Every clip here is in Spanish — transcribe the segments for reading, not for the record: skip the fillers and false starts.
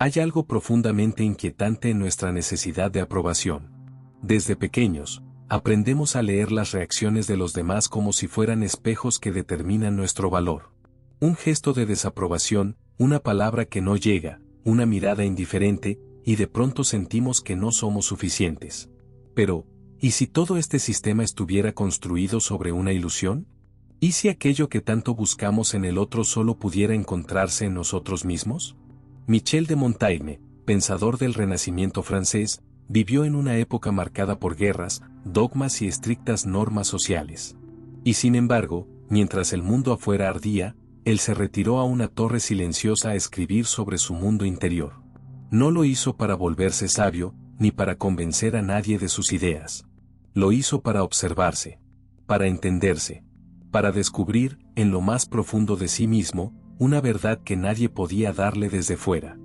Hay algo profundamente inquietante en nuestra necesidad de aprobación. Desde pequeños, aprendemos a leer las reacciones de los demás como si fueran espejos que determinan nuestro valor. Un gesto de desaprobación, una palabra que no llega, una mirada indiferente, y de pronto sentimos que no somos suficientes. Pero, ¿y si todo este sistema estuviera construido sobre una ilusión? ¿Y si aquello que tanto buscamos en el otro solo pudiera encontrarse en nosotros mismos? Michel de Montaigne, pensador del Renacimiento francés, vivió en una época marcada por guerras, dogmas y estrictas normas sociales. Y sin embargo, mientras el mundo afuera ardía, él se retiró a una torre silenciosa a escribir sobre su mundo interior. No lo hizo para volverse sabio, ni para convencer a nadie de sus ideas. Lo hizo para observarse, para entenderse, para descubrir, en lo más profundo de sí mismo, una verdad que nadie podía darle desde fuera.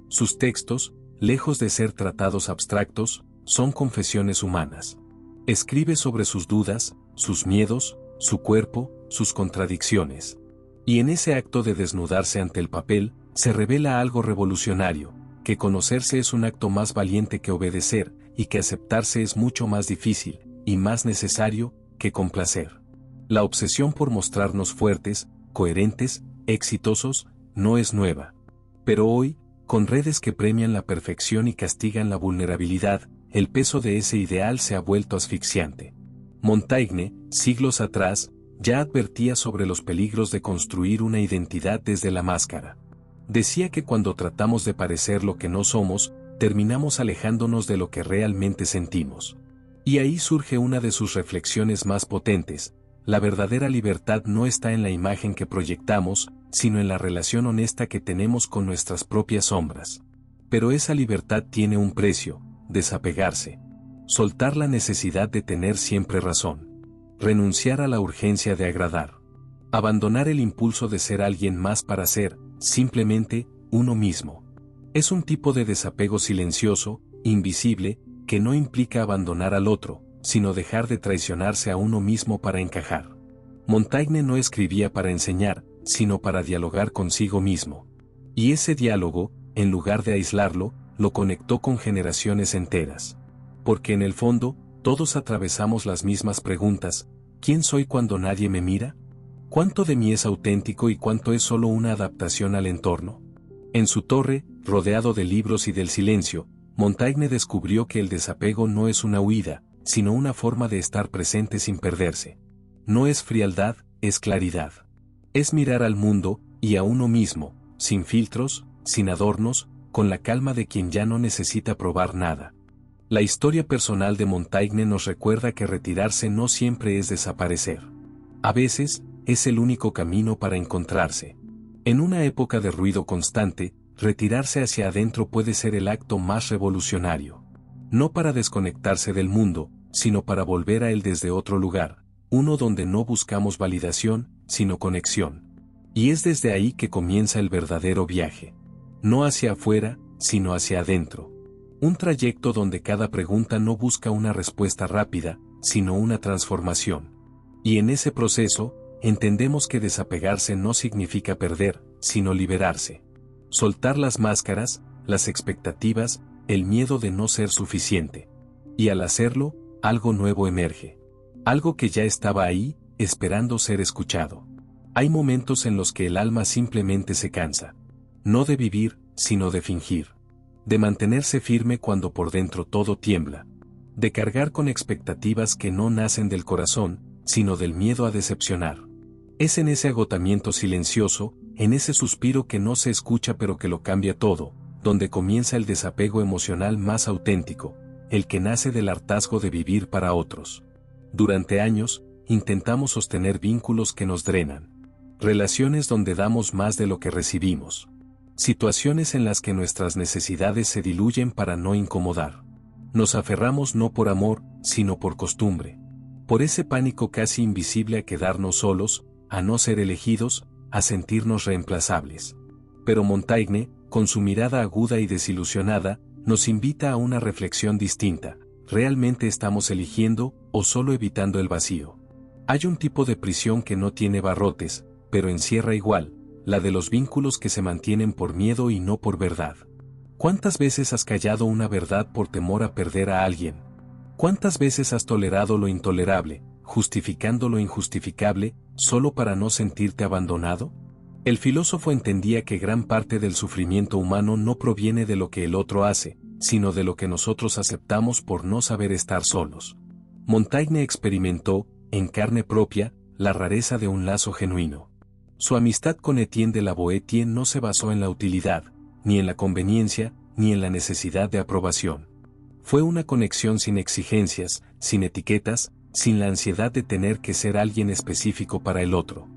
Sus textos, lejos de ser tratados abstractos, son confesiones humanas. Escribe sobre sus dudas, sus miedos, su cuerpo, sus contradicciones. Y en ese acto de desnudarse ante el papel, se revela algo revolucionario, que conocerse es un acto más valiente que obedecer, y que aceptarse es mucho más difícil, y más necesario, que complacer. La obsesión por mostrarnos fuertes, coherentes, exitosos, no es nueva. Pero hoy, con redes que premian la perfección y castigan la vulnerabilidad, el peso de ese ideal se ha vuelto asfixiante. Montaigne, siglos atrás, ya advertía sobre los peligros de construir una identidad desde la máscara. Decía que cuando tratamos de parecer lo que no somos, terminamos alejándonos de lo que realmente sentimos. Y ahí surge una de sus reflexiones más potentes: la verdadera libertad no está en la imagen que proyectamos, sino en la relación honesta que tenemos con nuestras propias sombras. Pero esa libertad tiene un precio: desapegarse. Soltar la necesidad de tener siempre razón. Renunciar a la urgencia de agradar. Abandonar el impulso de ser alguien más para ser, simplemente, uno mismo. Es un tipo de desapego silencioso, invisible, que no implica abandonar al otro, sino dejar de traicionarse a uno mismo para encajar. Montaigne no escribía para enseñar, sino para dialogar consigo mismo. Y ese diálogo, en lugar de aislarlo, lo conectó con generaciones enteras. Porque en el fondo, todos atravesamos las mismas preguntas: ¿quién soy cuando nadie me mira? ¿Cuánto de mí es auténtico y cuánto es solo una adaptación al entorno? En su torre, rodeado de libros y del silencio, Montaigne descubrió que el desapego no es una huida, sino una forma de estar presente sin perderse. No es frialdad, es claridad. Es mirar al mundo, y a uno mismo, sin filtros, sin adornos, con la calma de quien ya no necesita probar nada. La historia personal de Montaigne nos recuerda que retirarse no siempre es desaparecer. A veces, es el único camino para encontrarse. En una época de ruido constante, retirarse hacia adentro puede ser el acto más revolucionario. No para desconectarse del mundo, sino para volver a él desde otro lugar, uno donde no buscamos validación, sino conexión. Y es desde ahí que comienza el verdadero viaje. No hacia afuera, sino hacia adentro. Un trayecto donde cada pregunta no busca una respuesta rápida, sino una transformación. Y en ese proceso, entendemos que desapegarse no significa perder, sino liberarse. Soltar las máscaras, las expectativas, el miedo de no ser suficiente. Y al hacerlo, algo nuevo emerge. Algo que ya estaba ahí, esperando ser escuchado. Hay momentos en los que el alma simplemente se cansa. No de vivir, sino de fingir. De mantenerse firme cuando por dentro todo tiembla. De cargar con expectativas que no nacen del corazón, sino del miedo a decepcionar. Es en ese agotamiento silencioso, en ese suspiro que no se escucha pero que lo cambia todo, donde comienza el desapego emocional más auténtico, el que nace del hartazgo de vivir para otros. Durante años, intentamos sostener vínculos que nos drenan. Relaciones donde damos más de lo que recibimos. Situaciones en las que nuestras necesidades se diluyen para no incomodar. Nos aferramos no por amor, sino por costumbre. Por ese pánico casi invisible a quedarnos solos, a no ser elegidos, a sentirnos reemplazables. Pero Montaigne, con su mirada aguda y desilusionada, nos invita a una reflexión distinta. ¿Realmente estamos eligiendo, o solo evitando el vacío? Hay un tipo de prisión que no tiene barrotes, pero encierra igual, la de los vínculos que se mantienen por miedo y no por verdad. ¿Cuántas veces has callado una verdad por temor a perder a alguien? ¿Cuántas veces has tolerado lo intolerable, justificando lo injustificable, solo para no sentirte abandonado? El filósofo entendía que gran parte del sufrimiento humano no proviene de lo que el otro hace, sino de lo que nosotros aceptamos por no saber estar solos. Montaigne experimentó, en carne propia, la rareza de un lazo genuino. Su amistad con Etienne de la Boétie no se basó en la utilidad, ni en la conveniencia, ni en la necesidad de aprobación. Fue una conexión sin exigencias, sin etiquetas, sin la ansiedad de tener que ser alguien específico para el otro.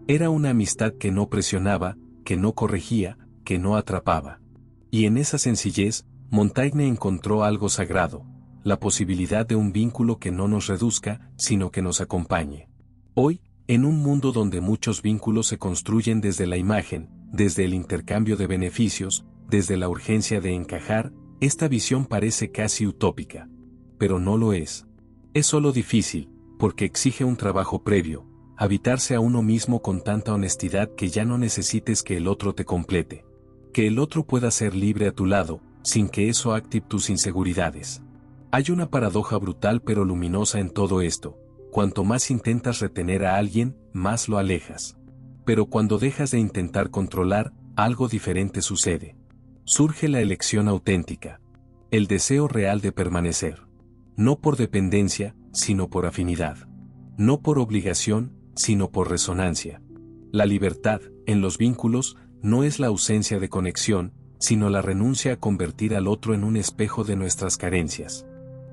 Era una amistad que no presionaba, que no corregía, que no atrapaba. Y en esa sencillez, Montaigne encontró algo sagrado, la posibilidad de un vínculo que no nos reduzca, sino que nos acompañe. Hoy, en un mundo donde muchos vínculos se construyen desde la imagen, desde el intercambio de beneficios, desde la urgencia de encajar, esta visión parece casi utópica. Pero no lo es. Es solo difícil, porque exige un trabajo previo, habitarse a uno mismo con tanta honestidad que ya no necesites que el otro te complete. Que el otro pueda ser libre a tu lado, sin que eso active tus inseguridades. Hay una paradoja brutal pero luminosa en todo esto. Cuanto más intentas retener a alguien, más lo alejas. Pero cuando dejas de intentar controlar, algo diferente sucede. Surge la elección auténtica. El deseo real de permanecer. No por dependencia, sino por afinidad. No por obligación, sino por resonancia. La libertad, en los vínculos, no es la ausencia de conexión, sino la renuncia a convertir al otro en un espejo de nuestras carencias.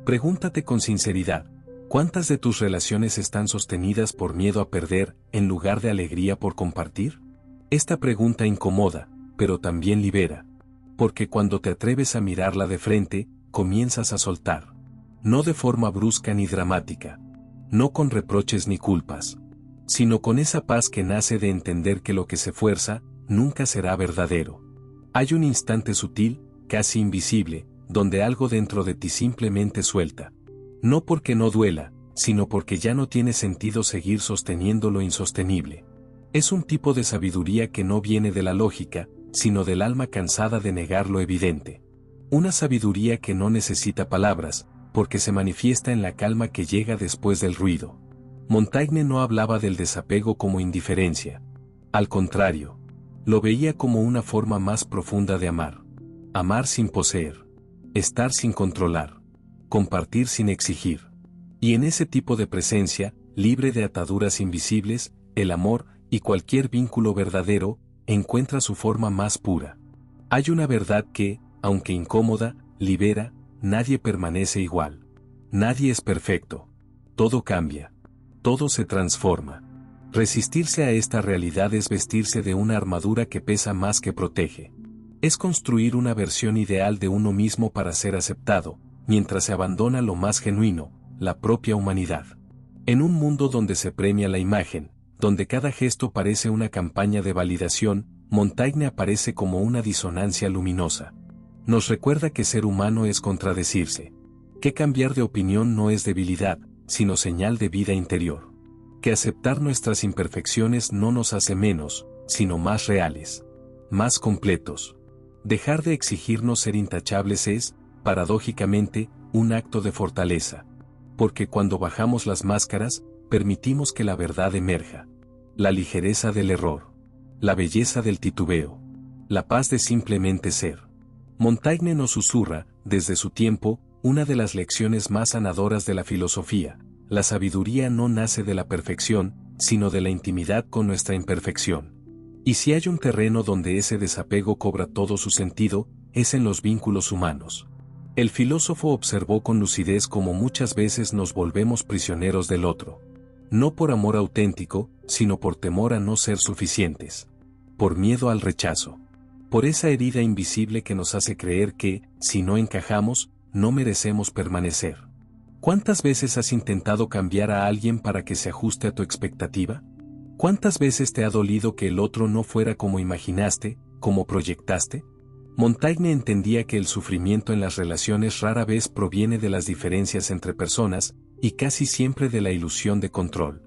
Pregúntate con sinceridad, ¿cuántas de tus relaciones están sostenidas por miedo a perder, en lugar de alegría por compartir? Esta pregunta incomoda, pero también libera. Porque cuando te atreves a mirarla de frente, comienzas a soltar. No de forma brusca ni dramática. No con reproches ni culpas. Sino con esa paz que nace de entender que lo que se fuerza, nunca será verdadero. Hay un instante sutil, casi invisible, donde algo dentro de ti simplemente suelta. No porque no duela, sino porque ya no tiene sentido seguir sosteniendo lo insostenible. Es un tipo de sabiduría que no viene de la lógica, sino del alma cansada de negar lo evidente. Una sabiduría que no necesita palabras, porque se manifiesta en la calma que llega después del ruido. Montaigne no hablaba del desapego como indiferencia. Al contrario, lo veía como una forma más profunda de amar. Amar sin poseer. Estar sin controlar. Compartir sin exigir. Y en ese tipo de presencia, libre de ataduras invisibles, el amor, y cualquier vínculo verdadero, encuentra su forma más pura. Hay una verdad que, aunque incómoda, libera, nadie permanece igual. Nadie es perfecto. Todo cambia. Todo se transforma. Resistirse a esta realidad es vestirse de una armadura que pesa más que protege. Es construir una versión ideal de uno mismo para ser aceptado, mientras se abandona lo más genuino, la propia humanidad. En un mundo donde se premia la imagen, donde cada gesto parece una campaña de validación, Montaigne aparece como una disonancia luminosa. Nos recuerda que ser humano es contradecirse. Que cambiar de opinión no es debilidad, sino señal de vida interior. Que aceptar nuestras imperfecciones no nos hace menos, sino más reales. Más completos. Dejar de exigirnos ser intachables es, paradójicamente, un acto de fortaleza. Porque cuando bajamos las máscaras, permitimos que la verdad emerja. La ligereza del error. La belleza del titubeo. La paz de simplemente ser. Montaigne nos susurra, desde su tiempo, una de las lecciones más sanadoras de la filosofía. La sabiduría no nace de la perfección, sino de la intimidad con nuestra imperfección. Y si hay un terreno donde ese desapego cobra todo su sentido, es en los vínculos humanos. El filósofo observó con lucidez cómo muchas veces nos volvemos prisioneros del otro. No por amor auténtico, sino por temor a no ser suficientes. Por miedo al rechazo. Por esa herida invisible que nos hace creer que, si no encajamos, no merecemos permanecer. ¿Cuántas veces has intentado cambiar a alguien para que se ajuste a tu expectativa? ¿Cuántas veces te ha dolido que el otro no fuera como imaginaste, como proyectaste? Montaigne entendía que el sufrimiento en las relaciones rara vez proviene de las diferencias entre personas, y casi siempre de la ilusión de control.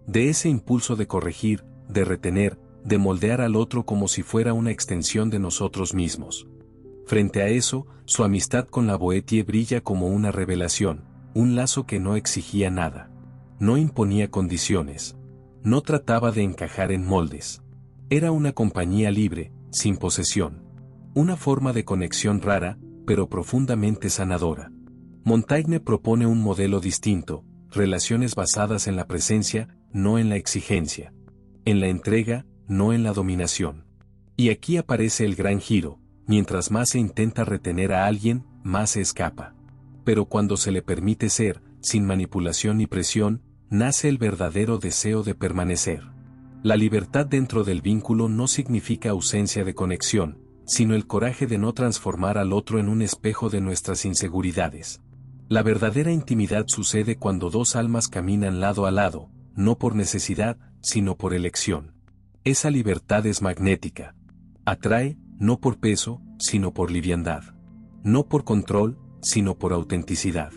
De ese impulso de corregir, de retener, de moldear al otro como si fuera una extensión de nosotros mismos. Frente a eso, su amistad con la Boétie brilla como una revelación, un lazo que no exigía nada. No imponía condiciones. No trataba de encajar en moldes. Era una compañía libre, sin posesión. Una forma de conexión rara, pero profundamente sanadora. Montaigne propone un modelo distinto, relaciones basadas en la presencia, no en la exigencia. En la entrega, no en la dominación. Y aquí aparece el gran giro, mientras más se intenta retener a alguien, más se escapa. Pero cuando se le permite ser, sin manipulación ni presión, nace el verdadero deseo de permanecer. La libertad dentro del vínculo no significa ausencia de conexión, sino el coraje de no transformar al otro en un espejo de nuestras inseguridades. La verdadera intimidad sucede cuando dos almas caminan lado a lado, no por necesidad, sino por elección. Esa libertad es magnética. Atrae, no por peso, sino por liviandad. No por control, sino por autenticidad.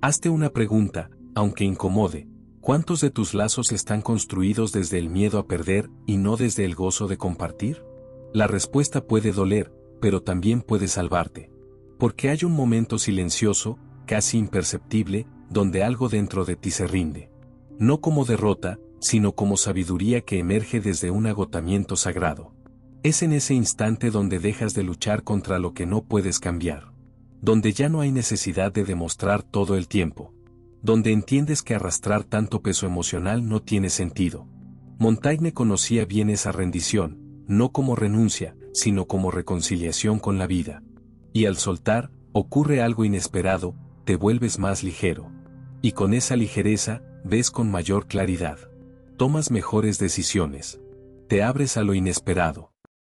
Hazte una pregunta, aunque incomode: ¿cuántos de tus lazos están construidos desde el miedo a perder y no desde el gozo de compartir? La respuesta puede doler, pero también puede salvarte. Porque hay un momento silencioso, casi imperceptible, donde algo dentro de ti se rinde. No como derrota, sino como sabiduría que emerge desde un agotamiento sagrado. Es en ese instante donde dejas de luchar contra lo que no puedes cambiar. Donde ya no hay necesidad de demostrar todo el tiempo. Donde entiendes que arrastrar tanto peso emocional no tiene sentido. Montaigne conocía bien esa rendición, no como renuncia, sino como reconciliación con la vida. Y al soltar, ocurre algo inesperado, te vuelves más ligero. Y con esa ligereza, ves con mayor claridad. Tomas mejores decisiones. Te abres a lo inesperado.